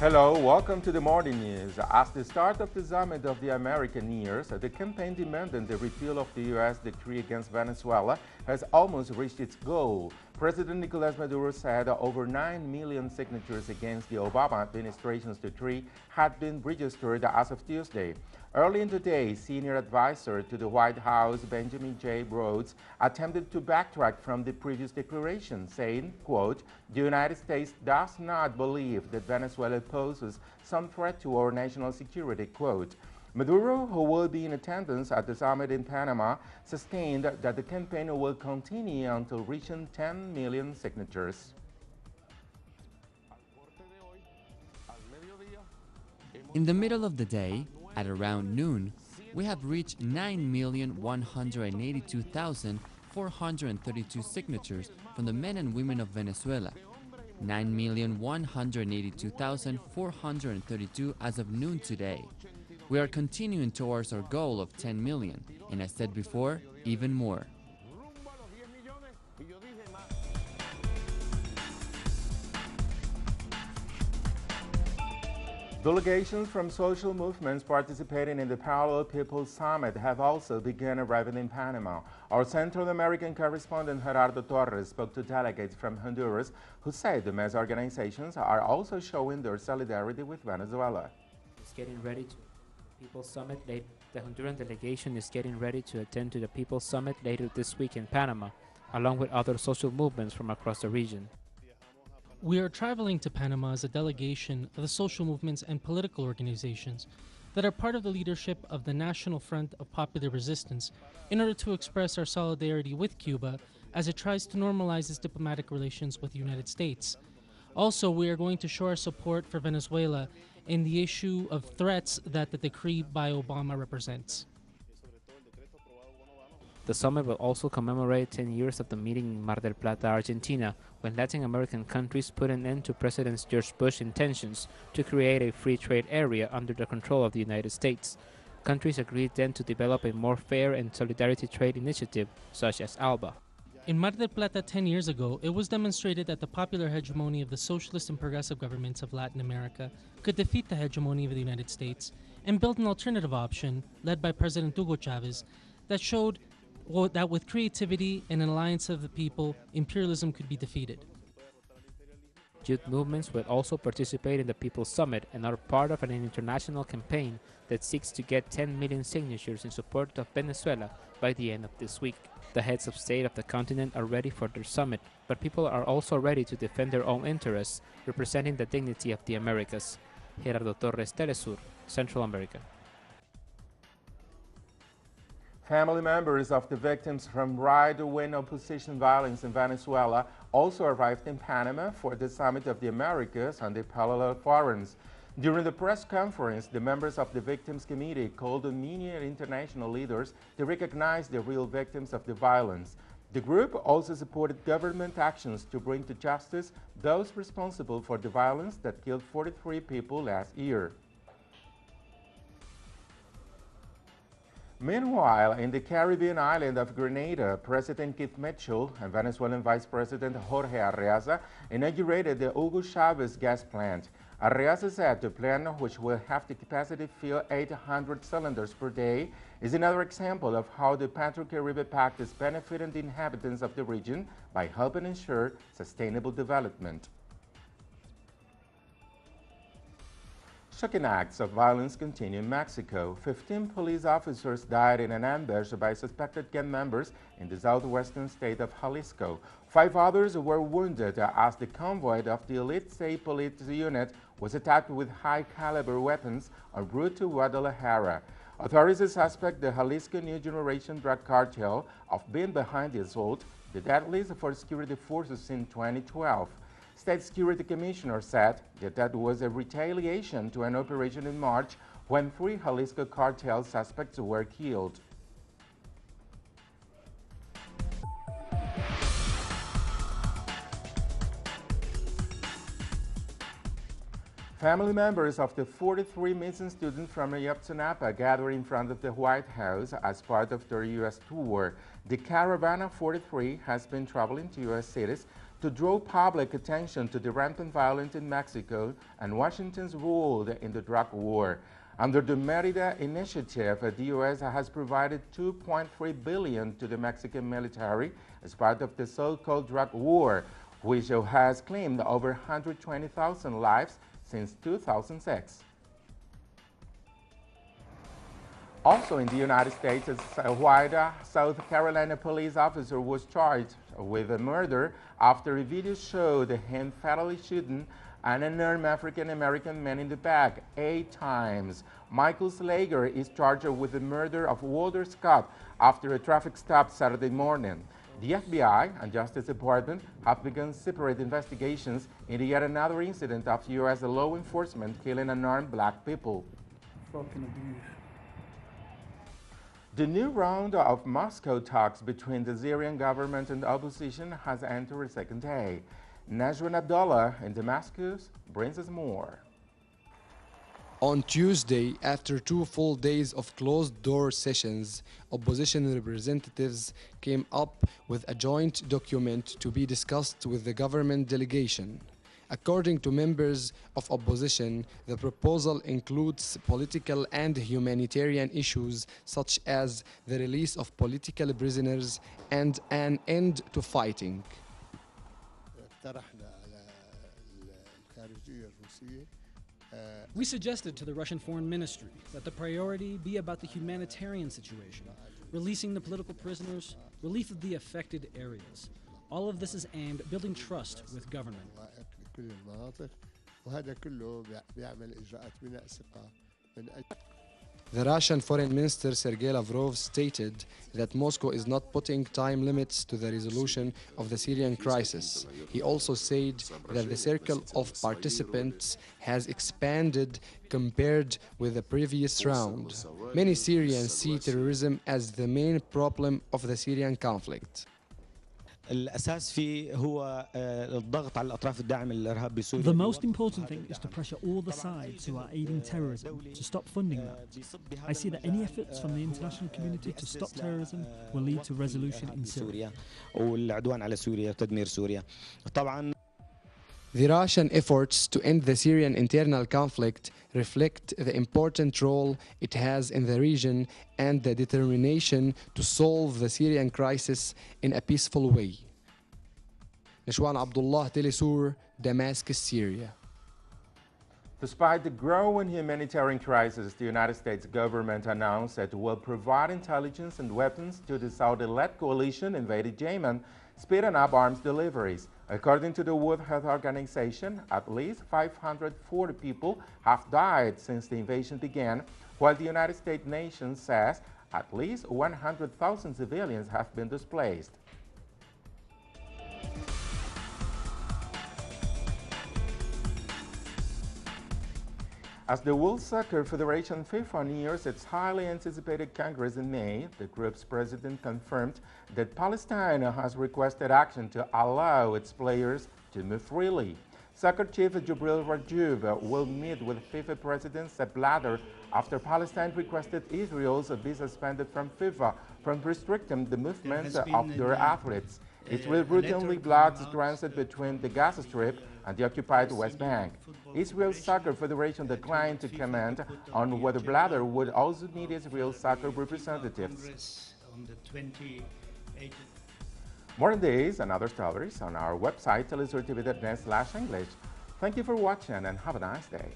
Hello, welcome to the morning news. At the start of the summit of the American years, the campaign demanding the repeal of the U.S. decree against Venezuela has almost reached its goal. President Nicolas Maduro said over 9 million signatures against the Obama administration's decree had been registered as of Tuesday. Early in the day, senior advisor to the White House, Benjamin J. Rhodes, attempted to backtrack from the previous declaration, saying, quote, "The United States does not believe that Venezuela poses some threat to our national security," quote. Maduro, who will be in attendance at the summit in Panama, sustained that the campaign will continue until reaching 10 million signatures. In the middle of the day, at around noon, we have reached 9,182,432 signatures from the men and women of Venezuela. 9,182,432 as of noon today. We are continuing towards our goal of 10 million, and as said before, even more. Delegations from social movements participating in the Parallel People's Summit have also begun arriving in Panama. Our Central American correspondent Gerardo Torres spoke to delegates from Honduras who said the mass organizations are also showing their solidarity with Venezuela. It's getting ready to People's Summit. The Honduran delegation is getting ready to attend to the People's Summit later this week in Panama, along with other social movements from across the region. We are traveling to Panama as a delegation of the social movements and political organizations that are part of the leadership of the National Front of Popular Resistance in order to express our solidarity with Cuba as it tries to normalize its diplomatic relations with the United States. Also, we are going to show our support for Venezuela in the issue of threats that the decree by Obama represents. The summit will also commemorate 10 years of the meeting in Mar del Plata, Argentina, when Latin American countries put an end to President George Bush's intentions to create a free trade area under the control of the United States. Countries agreed then to develop a more fair and solidarity trade initiative, such as ALBA. In Mar del Plata 10 years ago, it was demonstrated that the popular hegemony of the socialist and progressive governments of Latin America could defeat the hegemony of the United States and build an alternative option, led by President Hugo Chavez, that showed that with creativity and an alliance of the people, imperialism could be defeated. Youth movements will also participate in the People's Summit and are part of an international campaign that seeks to get 10 million signatures in support of Venezuela by the end of this week. The heads of state of the continent are ready for their summit, but people are also ready to defend their own interests, representing the dignity of the Americas. Gerardo Torres, teleSUR, Central America. Family members of the victims from right-wing opposition violence in Venezuela also arrived in Panama for the Summit of the Americas and the Parallel Forums. During the press conference, the members of the Victims Committee called on many international leaders to recognize the real victims of the violence. The group also supported government actions to bring to justice those responsible for the violence that killed 43 people last year. Meanwhile, in the Caribbean island of Grenada, President Keith Mitchell and Venezuelan Vice President Jorge Arreaza inaugurated the Hugo Chavez gas plant. Arreaza said the plant, which will have the capacity to fill 800 cylinders per day, is another example of how the Petro-Caribe Pact is benefiting the inhabitants of the region by helping ensure sustainable development. Shocking acts of violence continue in Mexico. 15 police officers died in an ambush by suspected gang members in the southwestern state of Jalisco. 5 others were wounded as the convoy of the Elite State Police Unit was attacked with high-caliber weapons en route to Guadalajara. Authorities suspect the Jalisco New Generation drug cartel of being behind the assault, the deadliest for security forces in 2012. State Security Commissioner said that was a retaliation to an operation in March when 3 Jalisco cartel suspects were killed. Family members of the 43 missing students from Ayotzinapa gathered in front of the White House as part of their U.S. tour. The Caravan of 43 has been traveling to U.S. cities to draw public attention to the rampant violence in Mexico and Washington's role in the drug war. Under the Merida Initiative, the U.S. has provided $2.3 billion to the Mexican military as part of the so-called drug war, which has claimed over 120,000 lives since 2006. Also in the United States, a white South Carolina police officer was charged with a murder after a video showed him fatally shooting an unarmed African-American man in the back 8 times. Michael Slager is charged with the murder of Walter Scott after a traffic stop Saturday morning. The FBI and Justice Department have begun separate investigations into yet another incident of U.S. law enforcement killing unarmed black people. The new round of Moscow talks between the Syrian government and the opposition has entered its second day. Najwan Abdullah in Damascus brings us more. On Tuesday, after 2 full days of closed-door sessions, opposition representatives came up with a joint document to be discussed with the government delegation. According to members of opposition, the proposal includes political and humanitarian issues such as the release of political prisoners and an end to fighting. We suggested to the Russian Foreign Ministry that the priority be about the humanitarian situation, releasing the political prisoners, relief of the affected areas. All of this is aimed at building trust with government. The Russian Foreign Minister Sergei Lavrov stated that Moscow is not putting time limits to the resolution of the Syrian crisis. He also said that the circle of participants has expanded compared with the previous round. Many Syrians see terrorism as the main problem of the Syrian conflict. الأساس فيه هو الضغط على الأطراف الداعمة للإرهاب بسوريا. The most important thing is to pressure all the sides who are aiding terrorism to stop funding that. I see that any efforts from the international community to stop terrorism will lead to resolution in Syria. والعدوان على سوريا وتدمير سوريا. طبعا The Russian efforts to end the Syrian internal conflict reflect the important role it has in the region and the determination to solve the Syrian crisis in a peaceful way. Najwan Abdullah, teleSUR, Damascus, Syria. Despite the growing humanitarian crisis, the United States government announced that it will provide intelligence and weapons to the Saudi-led coalition invaded Yemen, speeding up arms deliveries. According to the World Health Organization, at least 540 people have died since the invasion began, while the United States nation says at least 100,000 civilians have been displaced. As the World Soccer Federation FIFA nears its highly anticipated Congress in May, the group's president confirmed that Palestine has requested action to allow its players to move freely. Soccer chief Jibril Rajoub will meet with FIFA president Sepp Blatter after Palestine requested Israel's be suspended from FIFA from restricting the movement of their athletes. Israel routinely blocks transit between the Gaza Strip and the occupied West Bank. Israel's Soccer Federation declined to comment on whether Blatter would also meet Israel's soccer representatives. More on these and other stories on our website, telesurtv.net/English. Thank you for watching and have a nice day.